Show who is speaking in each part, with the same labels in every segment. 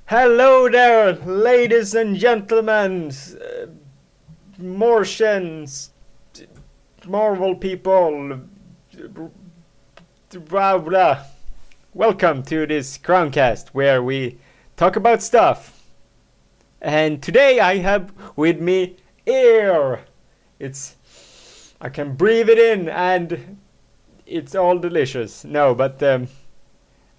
Speaker 1: Hello there, ladies and gentlemen, Martians, Marvel people, blah blah. Welcome to this Crowncast where we talk about stuff. And today I have with me air. I can breathe it in and it's all delicious. No, but I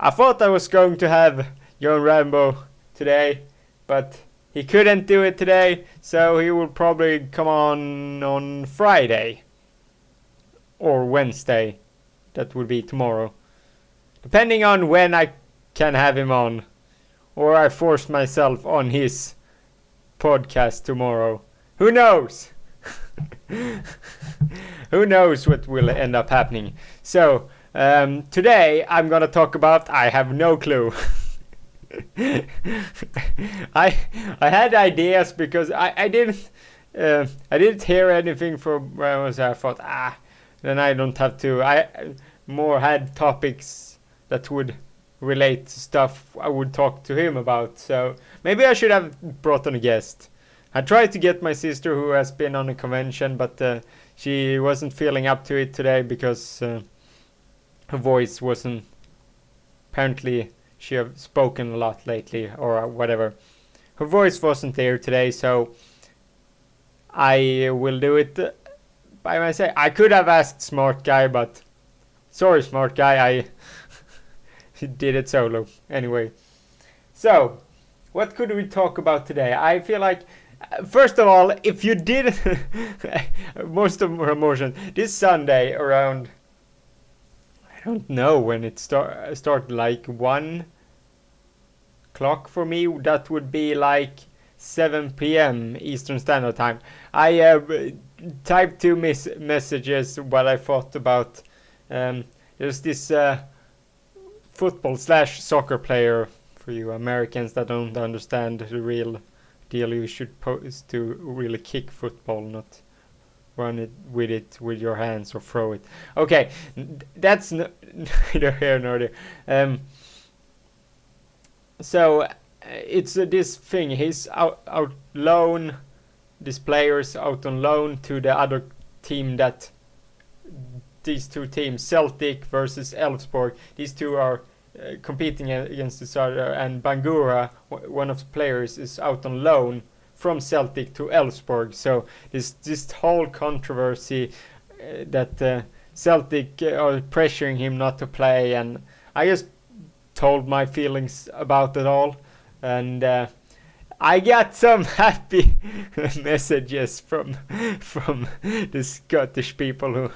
Speaker 1: thought I was going to have John Rambo today, but he couldn't do it today, so he will probably come on Friday or Wednesday. That would be tomorrow, depending on when I can have him on, or I force myself on his podcast tomorrow. Who knows? Who knows what will end up happening? So today I'm gonna talk about I have no clue. I had ideas because I didn't hear anything from where I was. I thought then I don't have to. I more had topics that would relate to stuff I would talk to him about. So maybe I should have brought on a guest. I tried to get my sister who has been on a convention, but she wasn't feeling up to it today because her voice wasn't. Apparently she have spoken a lot lately or whatever. Her voice wasn't there today, so I will do it by myself. I could have asked Smart Guy, but sorry Smart Guy, I did it solo. Anyway, so what could we talk about today? I feel like first of all, if you did most of my emotion this Sunday around, I don't know when it started, like 1 o'clock for me. That would be like 7 p.m. Eastern Standard Time. I typed two messages what I thought about. There's this football/soccer player, for you Americans that don't understand the real deal. You should post to really kick football, not run it with your hands or throw it. Okay, that's neither here nor there. So it's this thing. He's out loan. This player's out on loan to the other team. That these two teams, Celtic versus Elfsborg. These two are competing against each other, and Bangura, one of the players, is out on loan from Celtic to Elfsborg. So this whole controversy that Celtic are pressuring him not to play, and I just told my feelings about it all, and I got some happy messages from the Scottish people who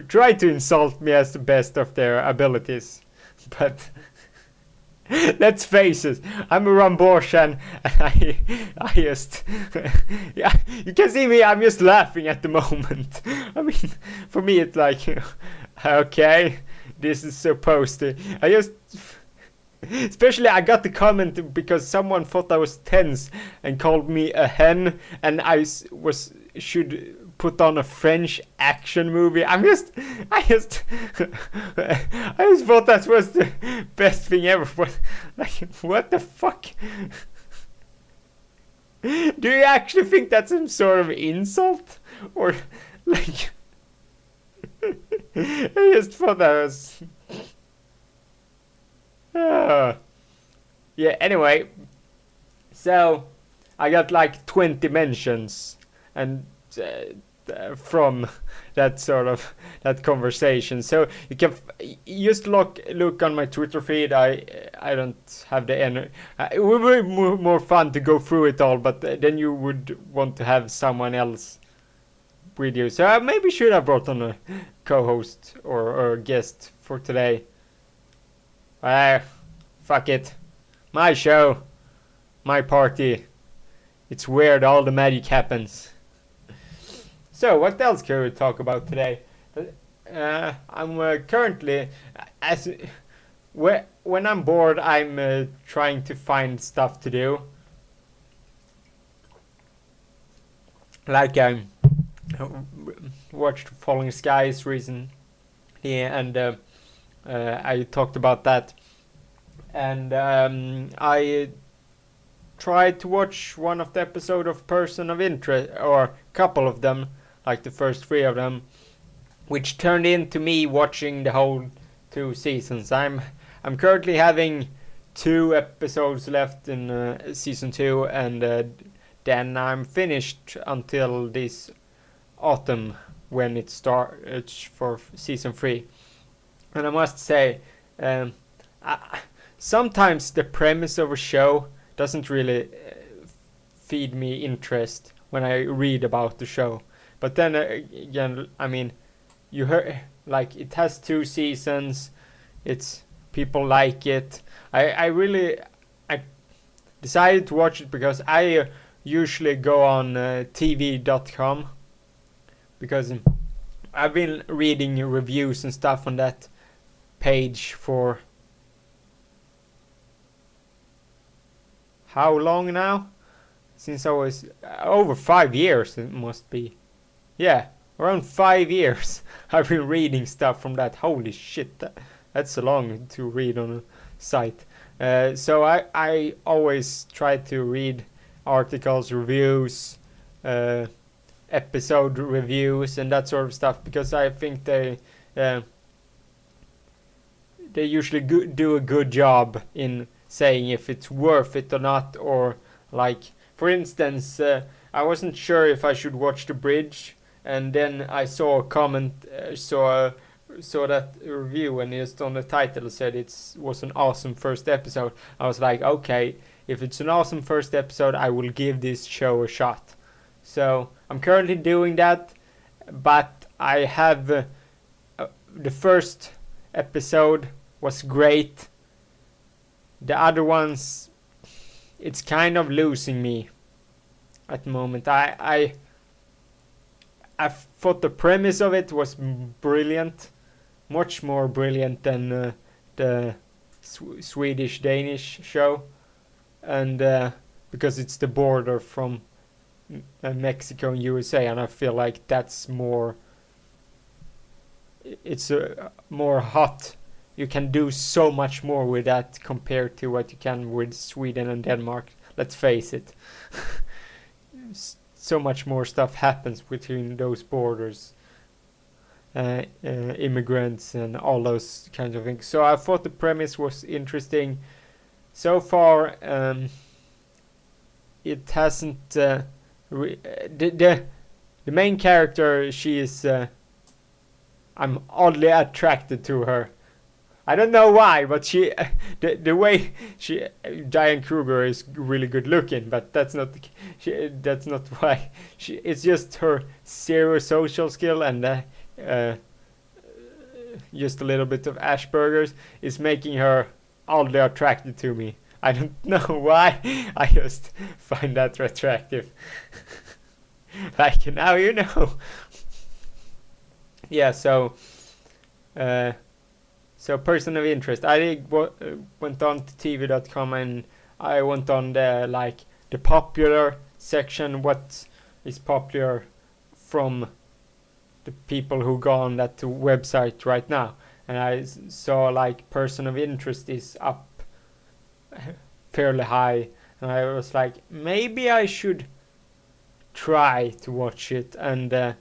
Speaker 1: try to insult me as the best of their abilities, but let's face it, I'm a Ramboshan, and I just, yeah, you can see me, I'm just laughing at the moment. I mean, for me it's like, okay, this is supposed to, especially I got the comment because someone thought I was tense and called me a hen, and I should put on a French action movie. I just thought that was the best thing ever. Like, what the fuck? Do you actually think that's some sort of insult? Or, like, I just thought that was... yeah, anyway. So, I got like 20 mentions, and from that sort of that conversation. So you can just look on my Twitter feed. I don't have the energy. It would be more fun to go through it all, but then you would want to have someone else with you. So I maybe should have brought on a co-host or a guest for today. Fuck it. My show. My party. It's weird, all the magic happens. So, what else can we talk about today? I'm currently, when I'm bored, I'm trying to find stuff to do. Like I watched Falling Skies recently, and I talked about that and I tried to watch one of the episode of Person of Interest, or a couple of them, like the first 3 of them, which turned into me watching the whole 2 seasons. I'm currently having 2 episodes left in season 2, and then I'm finished until this autumn when it starts for season 3. And I must say, sometimes the premise of a show doesn't really feed me interest when I read about the show. But then again, I mean, you heard, like, it has 2 seasons. It's people like it. I decided to watch it because I usually go on tv.com, because I've been reading reviews and stuff on that page for how long now? Since I was over 5 years, it must be. Yeah, around 5 years I've been reading stuff from that. Holy shit, that's so long to read on a site. So I always try to read articles, reviews, episode reviews, and that sort of stuff, because I think they usually do a good job in saying if it's worth it or not. Or, like, for instance, I wasn't sure if I should watch The Bridge, and then I saw a comment, saw that review, and just on the title said it was an awesome first episode. I was like, okay, if it's an awesome first episode, I will give this show a shot. So I'm currently doing that, but I have the first episode was great. The other ones, it's kind of losing me at the moment. I thought the premise of it was brilliant, much more brilliant than the Swedish-Danish show, and because it's the border from Mexico and USA, and I feel like that's more. It's more hot. You can do so much more with that compared to what you can with Sweden and Denmark. Let's face it. So much more stuff happens between those borders. Immigrants and all those kinds of things. So I thought the premise was interesting. So far, it hasn't. The main character, she is. I'm oddly attracted to her. I don't know why, but she, the way she, Diane Kruger is really good looking, but that's not why. It's just her zero social skill and just a little bit of Asperger's is making her oddly attracted to me. I don't know why. I just find that attractive. Like, now you know. Yeah, so Person of Interest. I went on to tv.com, and I went on the popular section, what is popular from the people who go on that website right now. And I saw like Person of Interest is up fairly high, and I was like, maybe I should try to watch it. And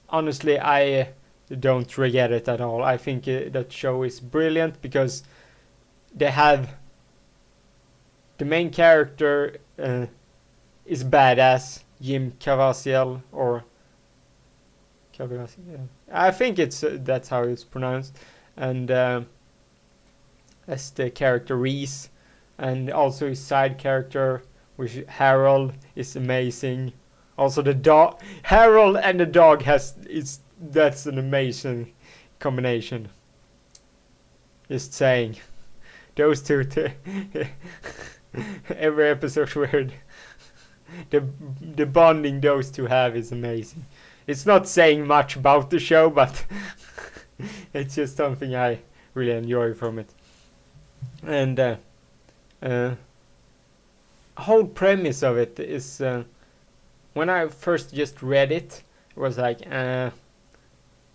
Speaker 1: honestly, I don't regret it at all. I think that show is brilliant because they have the main character is badass, Jim Caviezel, or Caviezel. I think that's how it's pronounced, and as the character Reese, and also his side character, which Harold, is amazing. Also the dog, Harold and the dog that's an amazing combination. Just saying, those two. Every episode where the bonding those two have is amazing. It's not saying much about the show, but it's just something I really enjoy from it. And whole premise of it is, when I first just read it, it was like,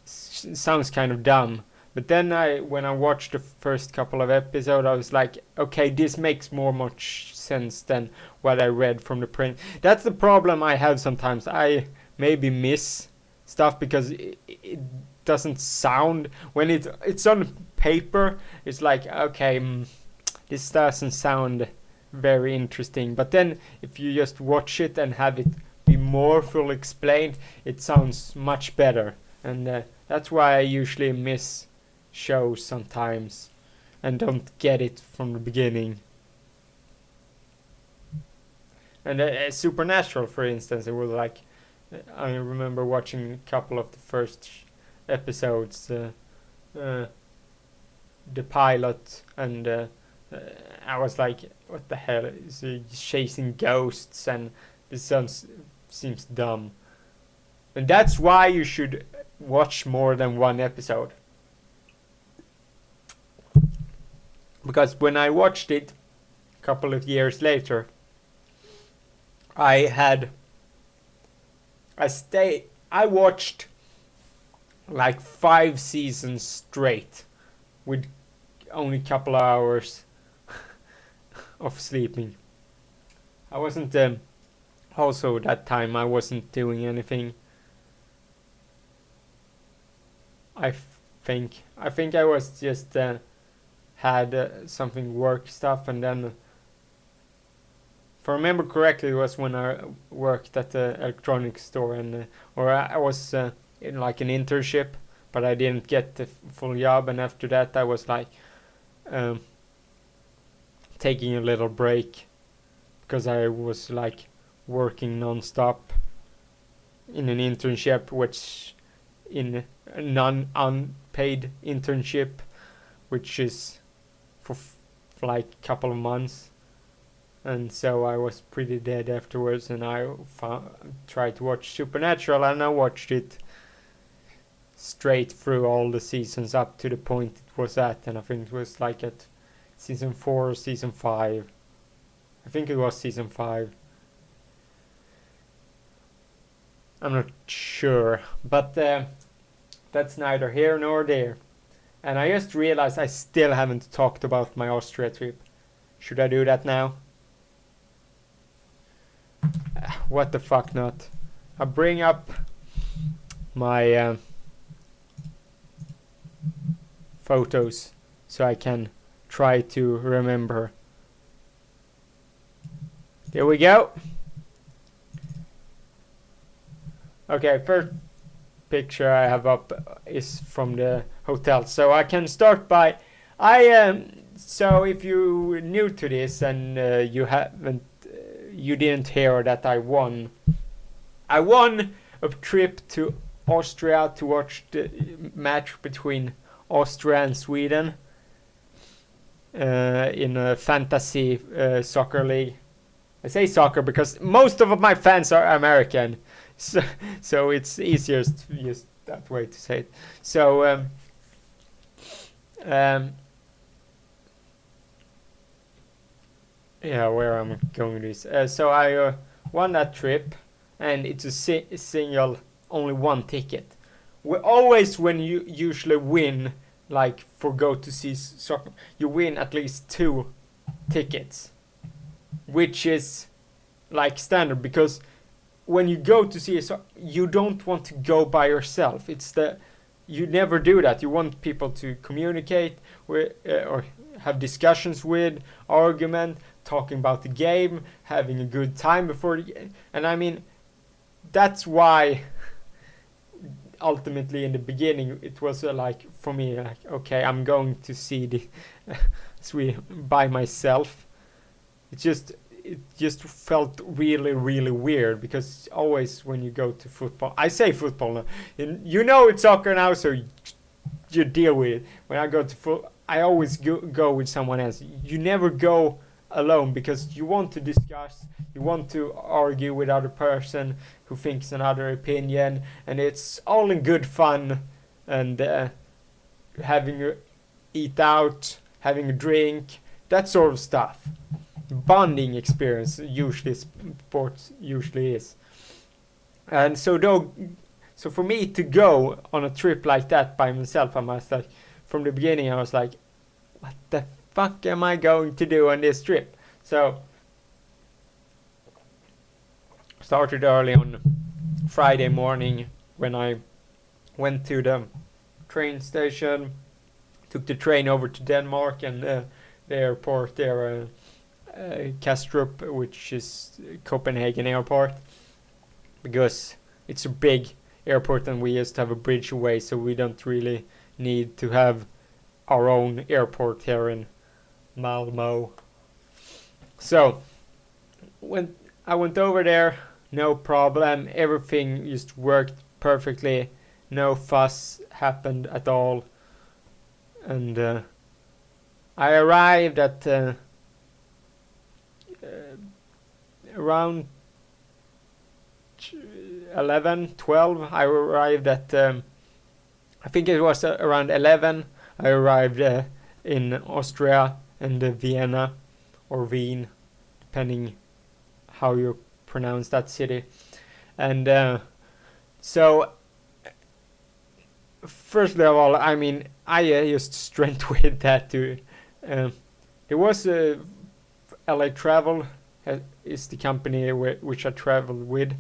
Speaker 1: sounds kind of dumb, But then when I watched the first couple of episodes, I was like, okay, this makes much sense than what I read from the print. That's the problem I have sometimes. I maybe miss stuff because it doesn't sound, when it's on paper, it's like, okay, this doesn't sound very interesting. But then if you just watch it and have it be more fully explained, it sounds much better. And that's why I usually miss shows sometimes and don't get it from the beginning. And Supernatural, for instance, it was like, I remember watching a couple of the first episodes, the pilot, and I was like, what the hell, is he chasing ghosts, and this seems dumb. And that's why you should watch more than one episode. Because when I watched it a couple of years later, I watched like 5 seasons straight with only a couple of hours of sleeping. I wasn't also that time I wasn't doing anything. I think I was just had something work stuff, and then if I remember correctly, it was when I worked at the electronics store, and or I was in like an internship, but I didn't get the full job, and after that I was like taking a little break because I was like working non-stop in an internship, which in a non-unpaid internship, which is for like a couple of months. And so I was pretty dead afterwards, and I tried to watch Supernatural, and I watched it straight through all the seasons up to the point it was at, and I think it was like at season 4 or season 5. I think it was season 5. I'm not sure, but that's neither here nor there. And I just realized I still haven't talked about my Austria trip. Should I do that now? What the fuck not? I bring up my photos so I can try to remember. There we go. Okay, first picture I have up is from the hotel. So I can start by so if you're new to this and you didn't hear that I won a trip to Austria to watch the match between Austria and Sweden in a fantasy soccer league. I say soccer because most of my fans are American, so it's easiest to use that way to say it. So yeah, where I'm going with this. So I won that trip, and it's a single, only one ticket. Always when you usually win, like for go to see soccer, you win at least 2 tickets, which is like standard, because when you go to see you don't want to go by yourself. You never do that. You want people to communicate with or have discussions with, argument, talking about the game, having a good time before the game. And I mean, that's why ultimately in the beginning it was like, for me, like, okay, I'm going to see the Sweden by myself. It just felt really, really weird, because always when you go to football, I say football now, you know it's soccer now, so you deal with it. When I go to football, I always go with someone else. You never go alone, because you want to discuss, you want to argue with other person who thinks another opinion, and it's all in good fun, and eat out, having a drink, that sort of stuff. Bonding experience usually sports usually is. And so for me to go on a trip like that by myself, I must like, from the beginning I was like, what the fuck am I going to do on this trip? So started early on Friday morning when I went to the train station, took the train over to Denmark and the airport there, Kastrup, which is Copenhagen airport, because it's a big airport and we just have a bridge away, so we don't really need to have our own airport here in Malmo. So when I went over there, no problem, everything just worked perfectly, no fuss happened at all, and I arrived at around 11, 12. I arrived at I think it was around 11. I arrived in Austria and Vienna, or Wien, depending how you pronounce that city. And so first of all, I mean, I just strength with that too. There was LA Travel is the company which I traveled with,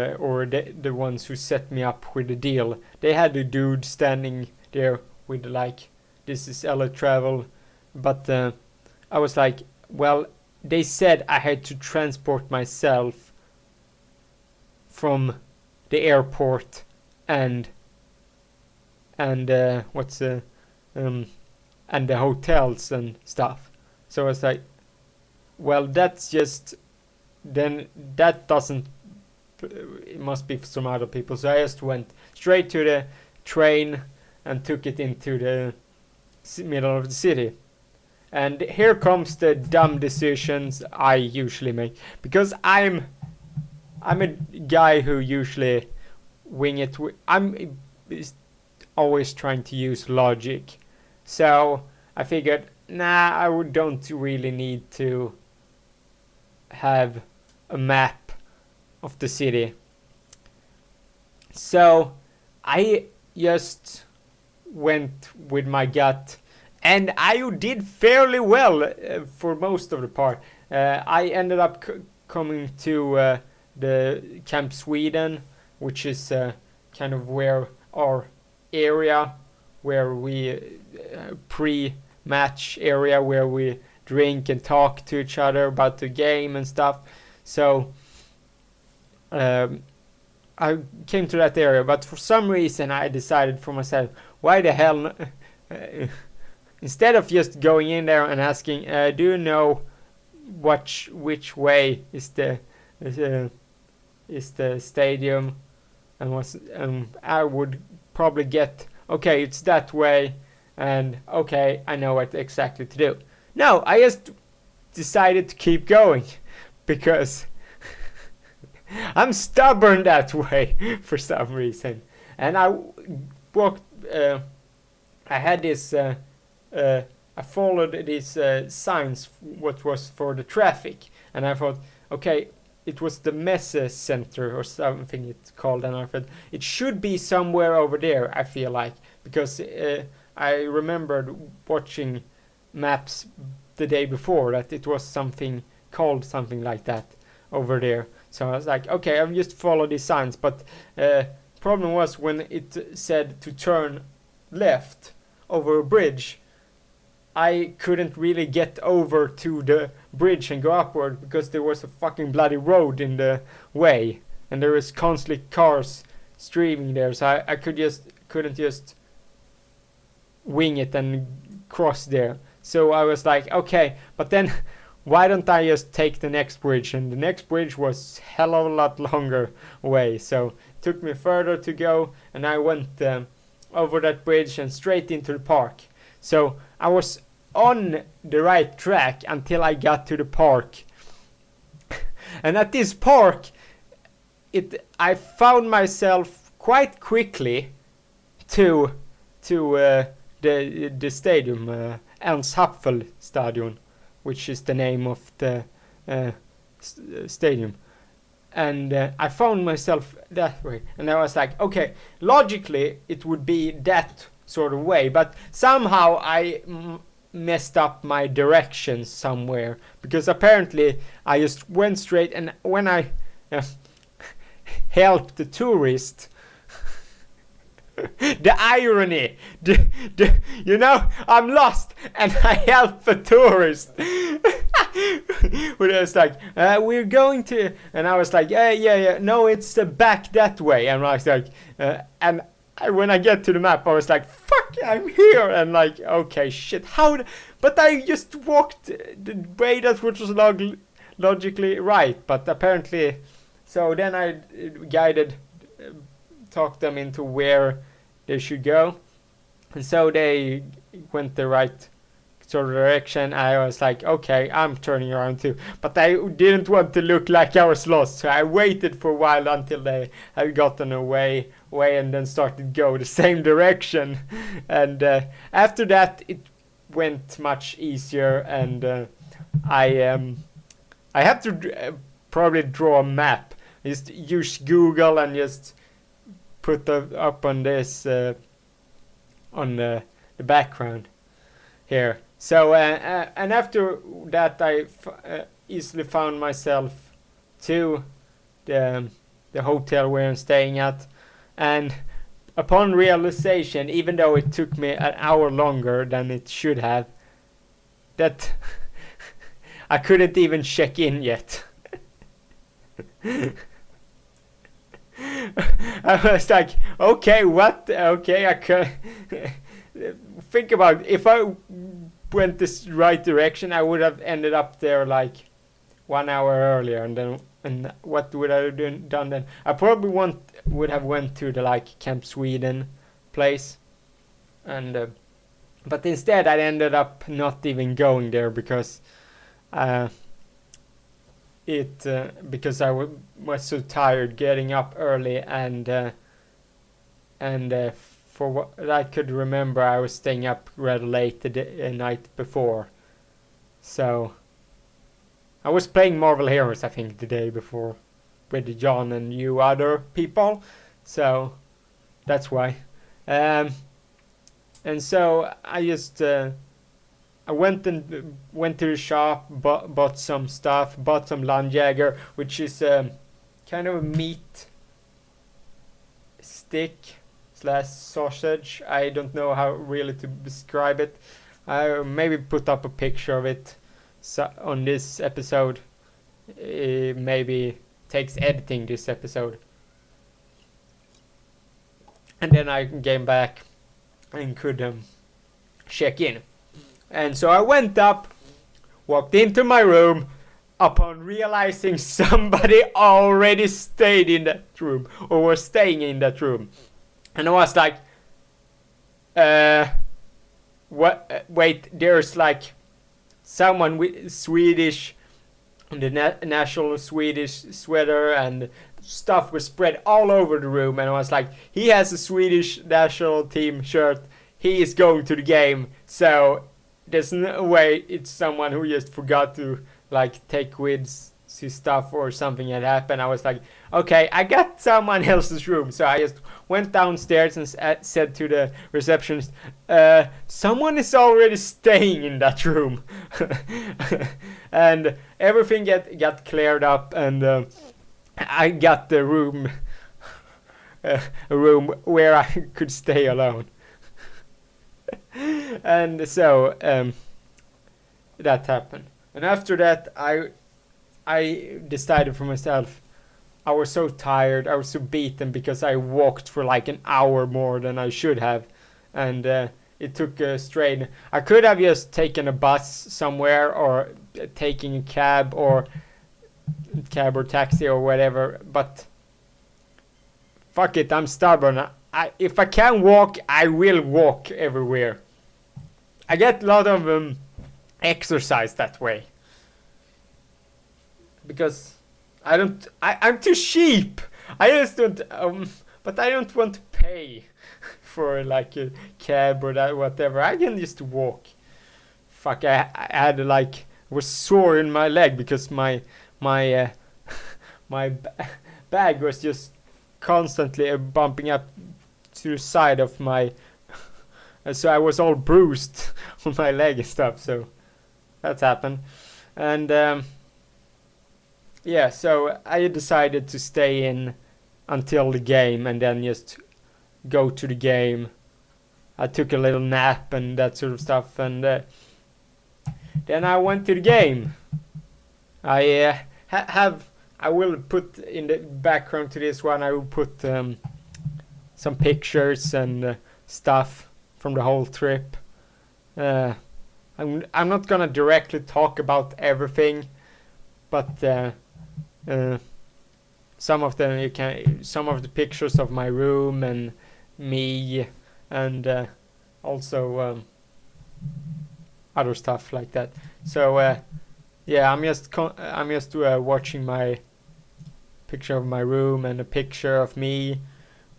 Speaker 1: or the ones who set me up with the deal. They had a dude standing there with like, this is LA Travel, but I was like, well, they said I had to transport myself from the airport and what's and the hotels and stuff. So I was like, well, that's just, then that doesn't, it must be for some other people. So I just went straight to the train and took it into the middle of the city. And here comes the dumb decisions I usually make, because I'm a guy who usually wing it. I'm always trying to use logic. So I figured, nah, I don't really need to have a map of the city. So I just went with my gut, and I did fairly well for most of the part. I ended up coming to the Camp Sweden, which is kind of where our area, where we pre-match area, where we drink and talk to each other about the game and stuff. So I came to that area, but for some reason I decided for myself, why the hell instead of just going in there and asking, do you know which way is the stadium, and I would probably get, okay, it's that way, and okay, I know what exactly to do. No, I just decided to keep going because I'm stubborn that way for some reason. And I walked, I had this, I followed these signs, what was for the traffic, and I thought, okay, it was the Messe Center or something it's called, and I thought it should be somewhere over there, I feel like, because I remembered watching maps the day before that it was something called something like that over there. So I was like, okay, I'll just follow these signs, but problem was when it said to turn left over a bridge, I couldn't really get over to the bridge and go upward because there was a fucking bloody road in the way, and there was constantly cars streaming there, so I couldn't just wing it and cross there. So I was like, okay, but then why don't I just take the next bridge? And the next bridge was hell of a lot longer away, so it took me further to go, and I went over that bridge and straight into the park. So I was on the right track until I got to the park. And at this park, I found myself quite quickly to the stadium, Ernst Happel Stadion, which is the name of the stadium. and I found myself that way, and I was like, okay, logically it would be that sort of way, but somehow I messed up my directions somewhere, because apparently I just went straight, and when I helped the tourist, the irony, you know, I'm lost and I help the tourist. But I was like, we're going to, and I was like, yeah, no, it's back that way. And I was like, when I get to the map, I was like, fuck, I'm here. And like, okay, shit, but I just walked the way that which was logically right, but apparently, so then I talked them into where they should go, and so they went the right sort of direction. I was like, okay, I'm turning around too, but I didn't want to look like I was lost, so I waited for a while until they had gotten away and then started go the same direction. And after that it went much easier, and I have to probably draw a map. Just use Google and just put up on this on the background here. So and after that I easily found myself to the hotel where I'm staying at, and upon realization, even though it took me an hour longer than it should have, that I couldn't even check in yet. I was like, okay, what? Okay, I could think about it. If I went this right direction, I would have ended up there like 1 hour earlier, and what would I have done then? I probably would have went to the like Camp Sweden place, and but instead I ended up not even going there because because I was so tired getting up early, and for what I could remember, I was staying up rather late the night before. So I was playing Marvel Heroes, I think, the day before with John and you other people. So that's why. And so I just I went to the shop, bought some stuff, bought some Landjäger, which is kind of a meat stick / sausage. I don't know how really to describe it. I maybe put up a picture of it on this episode. It maybe takes editing this episode. And then I came back and could check in. And so I went up, walked into my room, upon realizing somebody already stayed in that room, or was staying in that room. And I was like, what? Wait, there's like someone with Swedish, the national Swedish sweater and stuff was spread all over the room. And I was like, he has a Swedish national team shirt. He is going to the game. So there's no way it's someone who just forgot to like take with his stuff or something had happened. I was like, okay, I got someone else's room. So I just went downstairs and said to the receptionist, someone is already staying in that room. And everything got cleared up, and I got the room, a room where I could stay alone. And so that happened. And after that, I decided for myself, I was so tired, I was so beaten because I walked for like an hour more than I should have, and it took a strain. I could have just taken a bus somewhere, or taking a cab or taxi or whatever, but fuck it, I'm stubborn. If I can walk, I will walk everywhere. I get a lot of exercise that way. Because I'm too cheap. I just don't, but I don't want to pay for like a cab or that whatever. I can just walk. Fuck, I had like, was sore in my leg because my my bag was just constantly bumping up to the side of my so I was all bruised on my leg and stuff. So that's happened. And yeah, so I decided to stay in until the game and then just go to the game. I took a little nap and that sort of stuff, and then I went to the game. I I will put in the background to this one. I will put some pictures and stuff from the whole trip. I'm not gonna directly talk about everything, but some of the pictures of my room and me, and also other stuff like that. So yeah, I'm just watching my picture of my room and a picture of me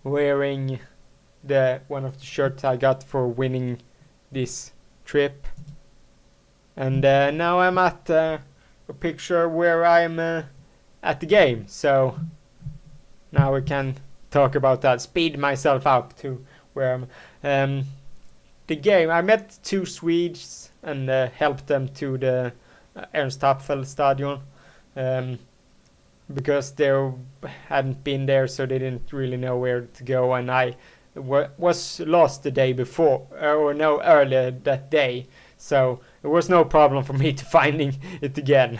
Speaker 1: wearing one of the shirts I got for winning this trip. And now I'm at a picture where I'm at the game. So now we can talk about that. Speed myself up to where I'm. The game, I met 2 Swedes and helped them to the Ernst Happel Stadion because they hadn't been there, so they didn't really know where to go, and I was lost the day before, or no, earlier that day, so it was no problem for me to finding it again.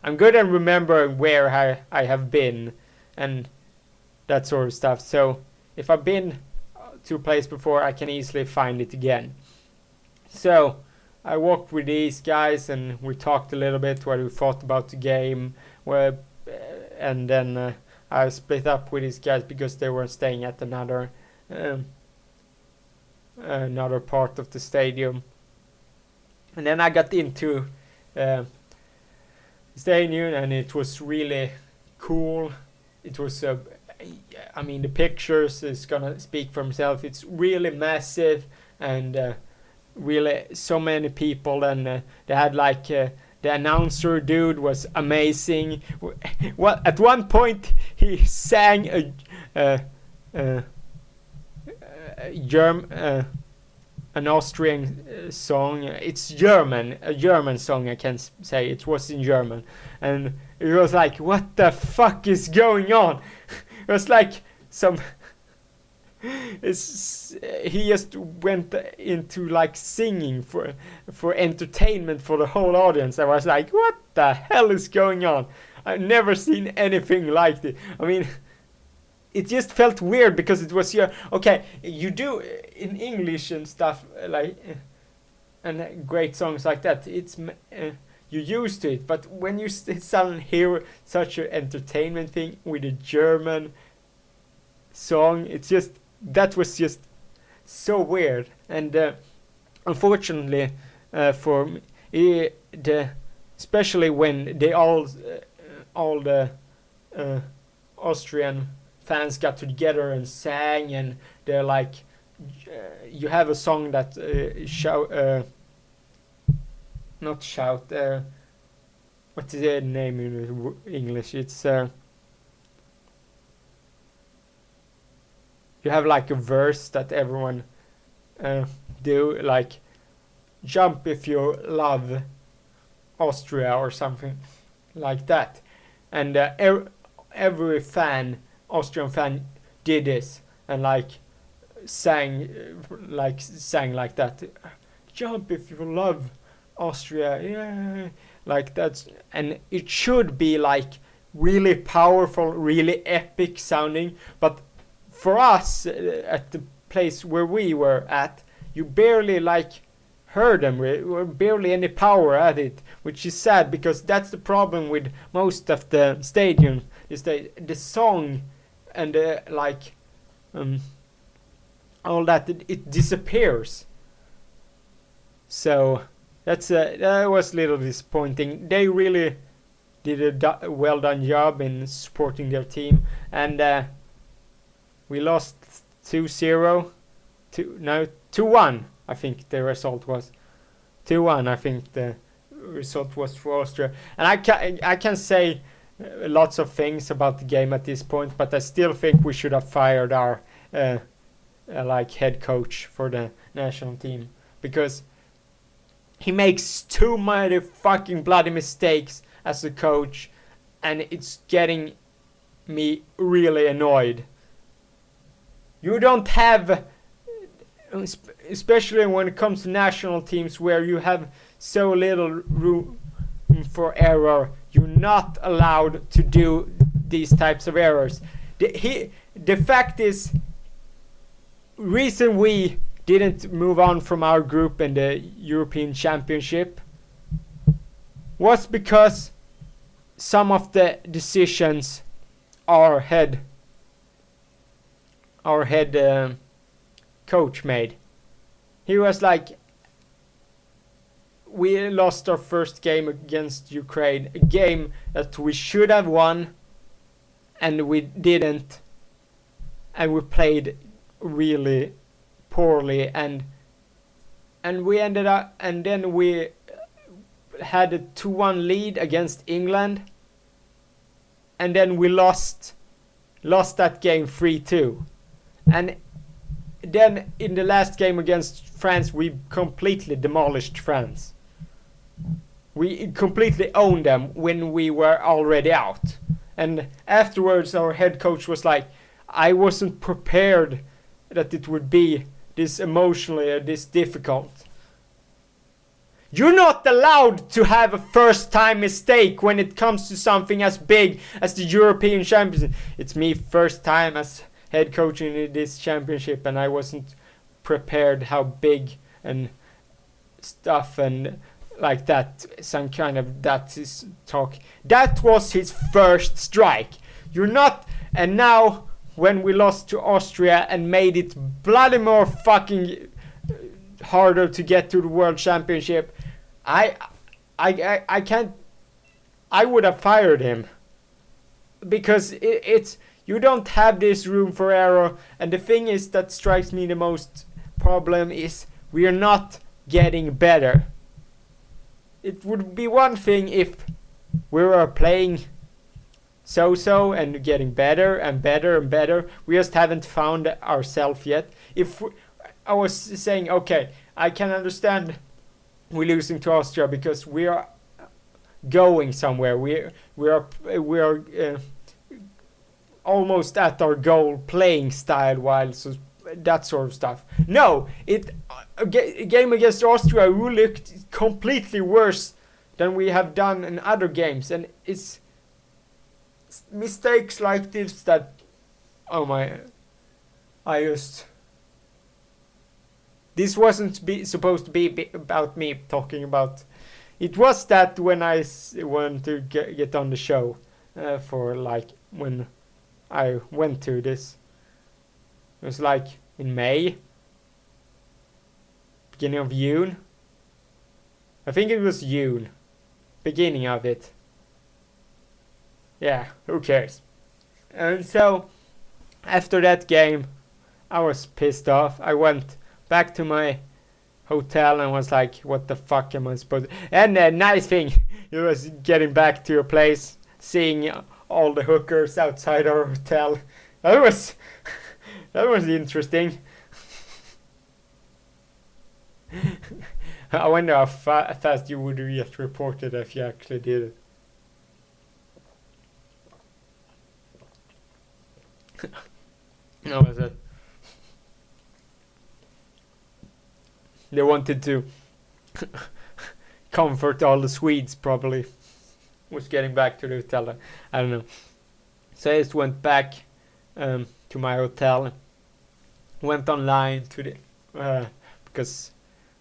Speaker 1: I'm good at remembering where I have been and that sort of stuff, so if I've been to a place before, I can easily find it again. So I walked with these guys and we talked a little bit what we thought about the game, and then I split up with these guys because they were staying at another part of the stadium. And then I got into the stadium and it was really cool. It was I mean, the pictures is gonna speak for himself. It's really massive and really so many people, and they had like the announcer dude was amazing. Well, at one point he sang an Austrian song. It's German, a German song, I can say. It was in German, and it was like, what the fuck is going on? It was like some. He just went into like singing for entertainment for the whole audience. I was like, what the hell is going on? I've never seen anything like this. I mean, it just felt weird because it was okay, you do in English and stuff like and great songs like that. It's you're used to it, but when you suddenly hear such an entertainment thing with a German song, that was just so weird. And unfortunately for me, especially when all the Austrian fans got together and sang, and they're like, you have a song that not shout, what is the name in English? It's you have like a verse that everyone do, like jump if you love Austria or something like that. And every Austrian fan did this and like sang like that. Jump if you love Austria, yeah, like that. And it should be like really powerful, really epic sounding, but for us at the place where we were at, you barely like heard them. We were barely any power at it, which is sad because that's the problem with most of the stadium, is the song and all that, it disappears. So that was a little disappointing. They really did a well done job in supporting their team, and we lost 2-0, 2-1. I think the result was 2-1. I think the result was for Austria, and I can say lots of things about the game at this point, but I still think we should have fired our like head coach for the national team, because he makes too many fucking bloody mistakes as a coach, and it's getting me really annoyed. You don't have, especially when it comes to national teams where you have so little room for error, you're not allowed to do these types of errors. The fact is, reason we didn't move on from our group in the European Championship was because some of the decisions our head coach made. He was like, we lost our first game against Ukraine, a game that we should have won, and we didn't, and we played really poorly, and we ended up, and then we had a 2-1 lead against England, and then we lost that game 3-2, and then in the last game against France we completely demolished France. We completely owned them when we were already out, and afterwards our head coach was like, I wasn't prepared that it would be this emotionally or this difficult. You're not allowed to have a first time mistake when it comes to something as big as the European Championship. It's me first time as head coach in this championship, and I wasn't prepared how big and stuff and like that, some kind of, that is talk. That was his first strike. You're not, and now when we lost to Austria and made it bloody more fucking harder to get to the World Championship, I can't, I would have fired him, because it's, you don't have this room for error. And the thing is that strikes me the most problem is we are not getting better. It would be one thing if we were playing so and getting better and better and better. We just haven't found ourselves yet. If I was saying, okay, I can understand we're losing to Austria because we are going somewhere. We are almost at our goal playing style wise, so that sort of stuff. No, a game against Austria we looked completely worse than we have done in other games, and it's mistakes like this that, oh my, this wasn't supposed to be about me talking about. It was that when I wanted to get on the show for like when I went to this. It was like in May, beginning of June. I think it was June, beginning of it. Yeah, who cares? And so after that game, I was pissed off. I went back to my hotel and was like, what the fuck am I supposed to... And the nice thing, it was getting back to your place, seeing all the hookers outside our hotel. That was interesting. I wonder how fast you would get reported if you actually did it. No, was it? They wanted to comfort all the Swedes, probably. Was getting back to the hotel. I don't know. So I just went back to my hotel. Went online to the because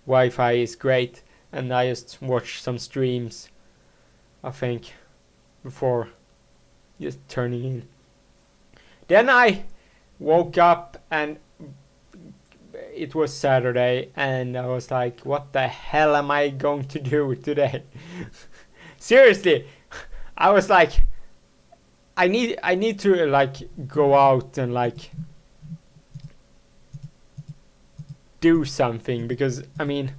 Speaker 1: Wi-Fi is great, and I just watched some streams, I think, before just turning in. Then I woke up and it was Saturday, and I was like, what the hell am I going to do today? Seriously, I was like, I need to like go out and like do something, because I mean,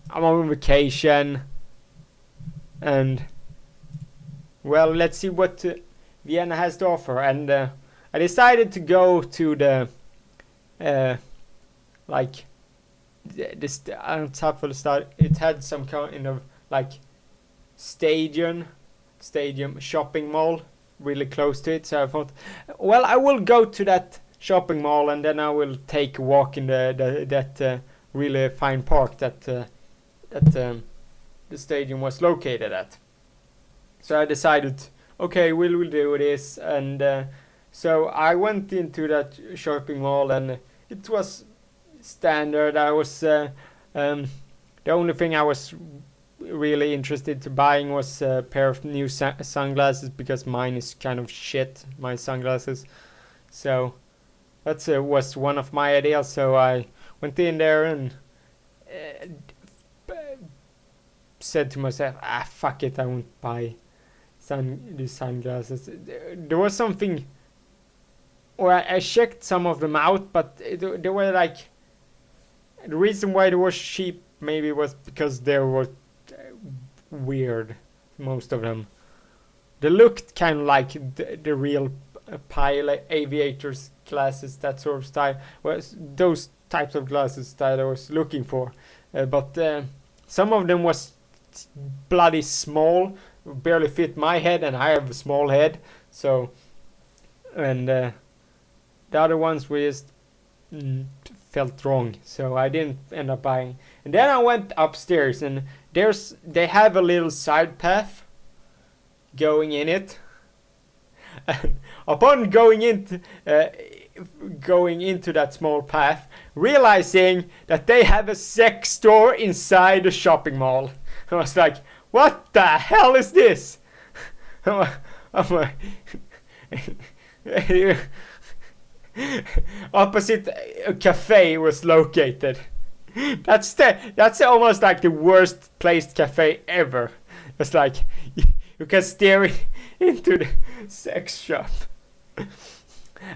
Speaker 1: I'm on vacation and well, let's see what Vienna has to offer. And I decided to go to the like this Zapfel. It had some kind of like stadium shopping mall really close to it. So I thought, well, I will go to that shopping mall and then I will take a walk in that really fine park that the stadium was located at. So I decided, okay, we'll do this, and so I went into that shopping mall, and it was standard. I was the only thing I was really interested to buying was a pair of new sunglasses, because mine is kind of shit, my sunglasses. So that was one of my ideas. So I went in there and said to myself, fuck it, I won't buy these sunglasses. There was something, or I checked some of them out, but they were like, the reason why they were cheap maybe was because they were weird, most of them. They looked kind of like the real pilot aviators glasses, that sort of style, was those types of glasses that I was looking for. But some of them was bloody small, barely fit my head, and I have a small head. So, and the other ones were just felt wrong, so I didn't end up buying. And then I went upstairs, and they have a little side path going in it. And upon going into that small path, realizing that they have a sex store inside the shopping mall, I was like, what the hell is this? Opposite a cafe was located. That's almost like the worst placed cafe ever. It's like you can stare into the sex shop,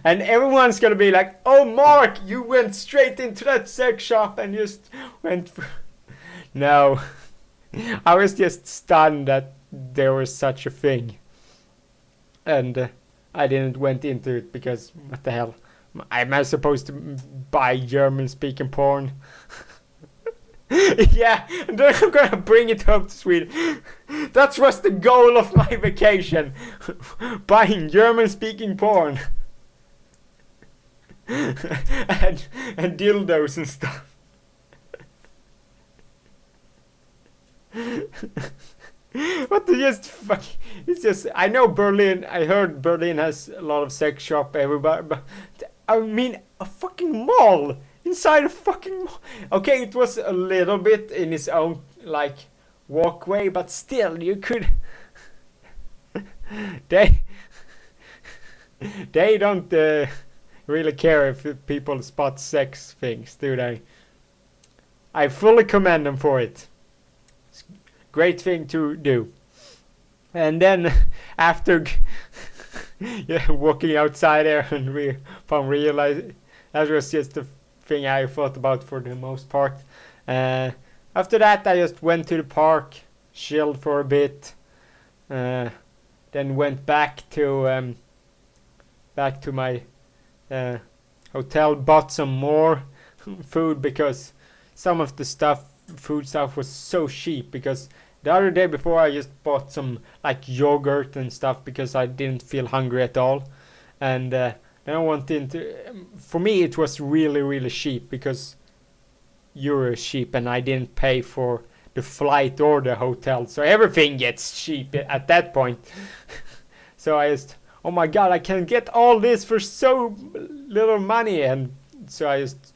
Speaker 1: and everyone's gonna be like, "Oh, Mark, you went straight into that sex shop and just went." No, I was just stunned that there was such a thing, and I didn't went into it because what the hell? Am I supposed to buy German-speaking porn? Yeah, and then I'm gonna bring it home to Sweden. That was the goal of my vacation. Buying German-speaking porn. and dildos and stuff. What the just fuck? It's just, I know Berlin. I heard Berlin has a lot of sex shop everywhere, but I mean a fucking mall inside a fucking mall. Okay, it was a little bit in its own like walkway, but still, you could. they don't really care if people spot sex things, do they? I fully commend them for it. Great thing to do. And then after walking outside there and realized that was just the thing I thought about for the most part. After that I just went to the park, chilled for a bit, then went back to my hotel, bought some more food because some of the food stuff was so cheap, because the other day before I just bought some like yogurt and stuff because I didn't feel hungry at all, and then I went into, for me it was really really cheap because Euro is cheap and I didn't pay for the flight or the hotel, so everything gets cheap at that point. So I just, oh my god, I can get all this for so little money, and so I just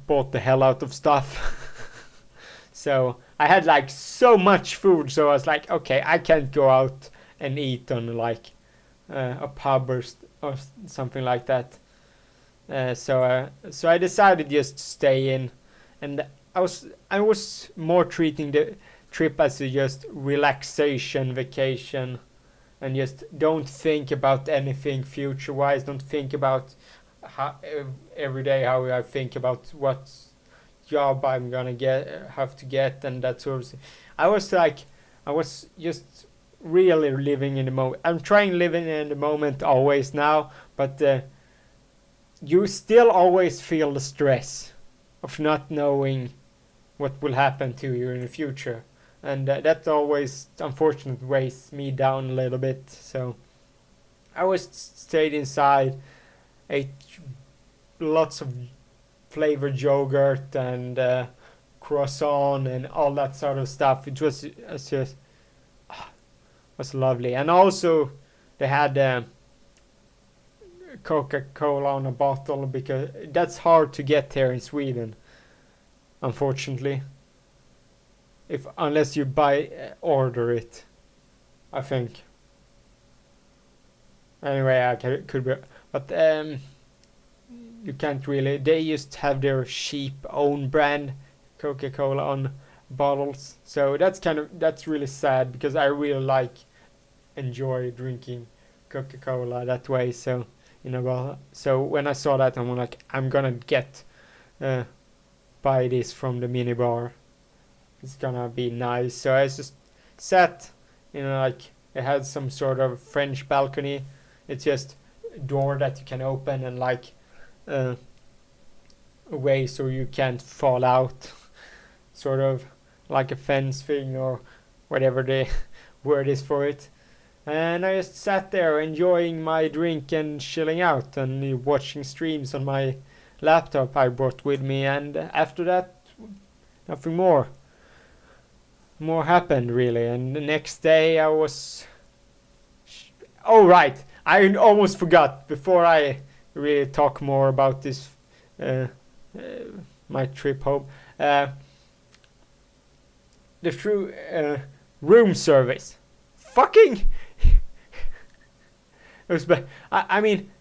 Speaker 1: bought the hell out of stuff. So I had like so much food, so I was like, okay, I can't go out and eat on like a pub or something like that. So I decided just to stay in, and I was more treating the trip as a just relaxation vacation, and just don't think about anything future wise. Don't think about how, every day how I think about what job I'm gonna have to get and that sort of thing. I was like I was just really living in the moment. I'm trying living in the moment always now, but you still always feel the stress of not knowing what will happen to you in the future, and that always unfortunately weighs me down a little bit. So I always stayed inside, ate lots of flavored yogurt and croissant and all that sort of stuff. It was just was lovely. And also they had Coca-Cola on a bottle, because that's hard to get here in Sweden, unfortunately. If unless you order it, I think. Anyway, I could be, but you can't really. They just have their cheap own brand Coca-Cola on bottles, so that's really sad, because I really enjoy drinking Coca-Cola that way. So so when I saw that, I'm like, I'm gonna buy this from the minibar. It's gonna be nice. So I just sat, it had some sort of French balcony. It's just a door that you can open and away so you can't fall out, sort of like a fence thing or whatever the word is for it. And I just sat there enjoying my drink and chilling out and watching streams on my laptop I brought with me. And after that, nothing more happened really. And the next day I was... Oh right, I almost forgot, before I really talk more about this, my trip home. The true room service. Fucking... It was bad. I mean,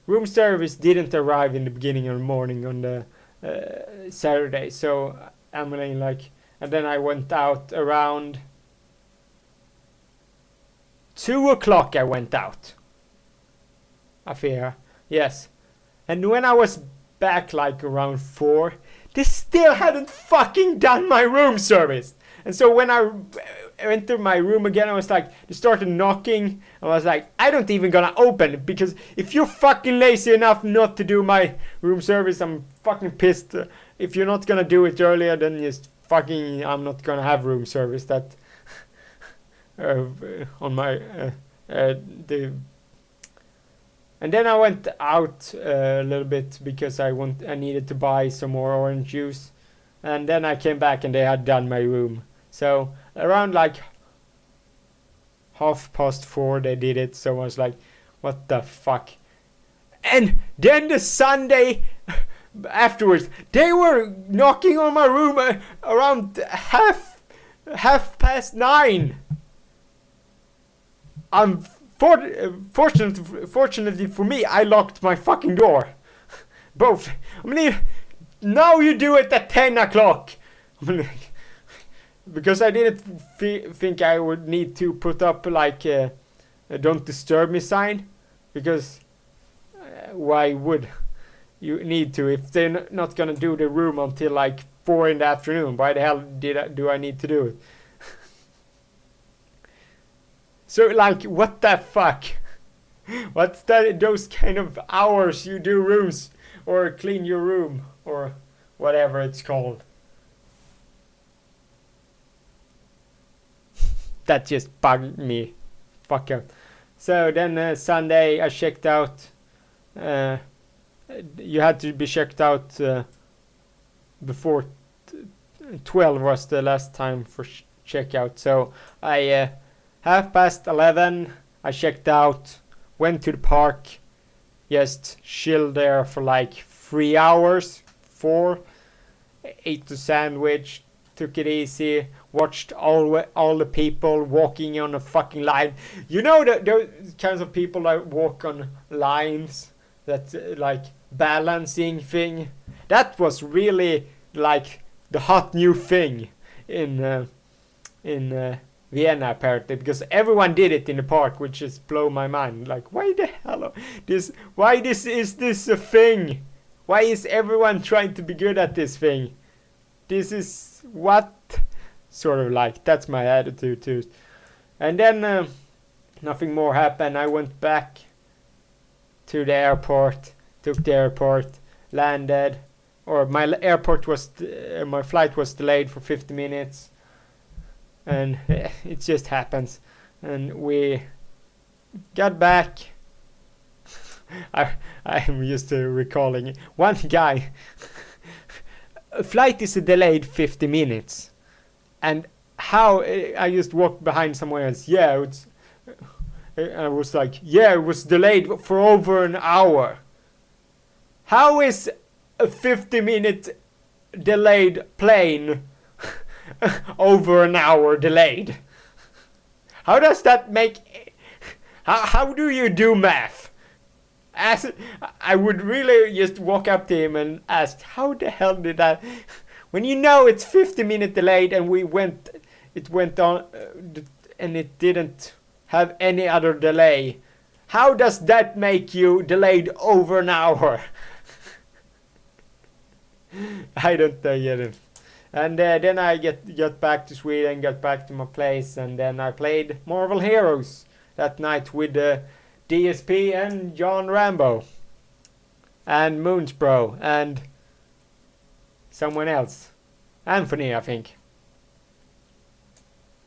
Speaker 1: room service didn't arrive in the beginning of the morning on the Saturday, so I'm like, and then I went out around 2 o'clock. I went out. I fear, yes, and when I was back around 4, they still hadn't fucking done my room service. And so when I went to my room again, I was like, they started knocking. I was like, I don't even gonna open it, because if you're fucking lazy enough not to do my room service, I'm fucking pissed. If you're not gonna do it earlier, then just fucking, I'm not gonna have room service. That on my the. And then I went out a little bit because I needed to buy some more orange juice, and then I came back and they had done my room. So around 4:30 they did it. So I was like, what the fuck? And then the Sunday afterwards, they were knocking on my room around half past 9. Fortunately for me, I locked my fucking door. Both. I mean, now you do it at 10 o'clock. Because I didn't think I would need to put up a don't disturb me sign. Because why would you need to if they're not gonna do the room until 4 in the afternoon? Why the hell do I need to do it? So what the fuck? What's that? Those kind of hours you do rooms or clean your room or whatever it's called. That just bugged me. Fuck out. So then Sunday I checked out. You had to be checked out before 12 was the last time for checkout. So I 11:30 I checked out, went to the park, just chilled there for 3 hours, 4, ate a sandwich, took it easy, watched all the people walking on a fucking line. You know those kinds of people that walk on lines, that balancing thing. That was really the hot new thing in Vienna apparently, because everyone did it in the park, which just blow my mind. Why the hell is this a thing? Why is everyone trying to be good at this thing? This is what? Sort of like, that's my attitude too. And then nothing more happened. I went back to the airport, took the airport, landed, or my flight was delayed for 50 minutes, and it just happens. And we got back. I'm used to recalling it. One guy, a flight is delayed 50 minutes, and how I just walked behind someone else. Yeah, I was like, yeah, it was delayed for over an hour. How is a 50-minute delayed plane over an hour delayed? How does that make... How do you do math? I would really just walk up to him and ask, how the hell did that... When you know it's 50-minute delayed and it went on and it didn't have any other delay. How does that make you delayed over an hour? I don't get it. And then I got back to Sweden, got back to my place, and then I played Marvel Heroes that night with DSP and John Rambo and Moonsbro and someone else. Anthony, I think.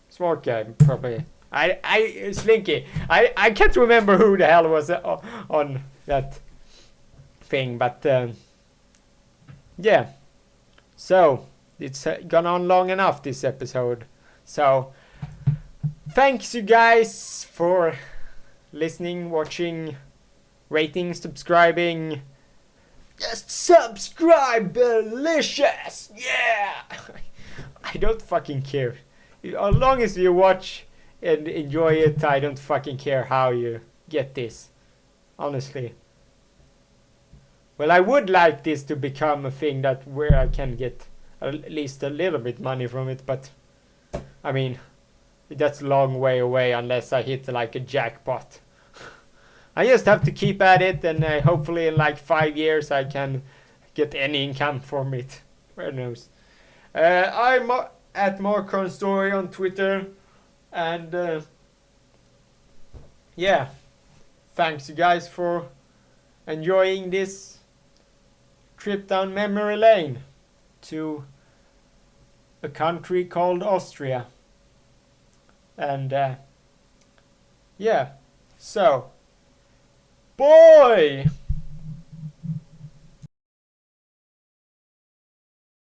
Speaker 1: Smart guy, probably. Slinky. I can't remember who the hell was on that thing, but yeah. So it's gone on long enough, this episode. So thanks you guys for listening, watching, rating, subscribing. Just subscribe, delicious. Yeah. I don't fucking care. As long as you watch and enjoy it, I don't fucking care how you get this. Honestly. Well, I would like this to become a thing that where I can get at least a little bit money from it, but I mean, that's a long way away unless I hit like a jackpot. I just have to keep at it, and hopefully in like 5 years I can get any income from it. Who knows? I'm at Markon Story on Twitter. And yeah, thanks you guys for enjoying this trip down memory lane to a country called Austria. And yeah, so, boy!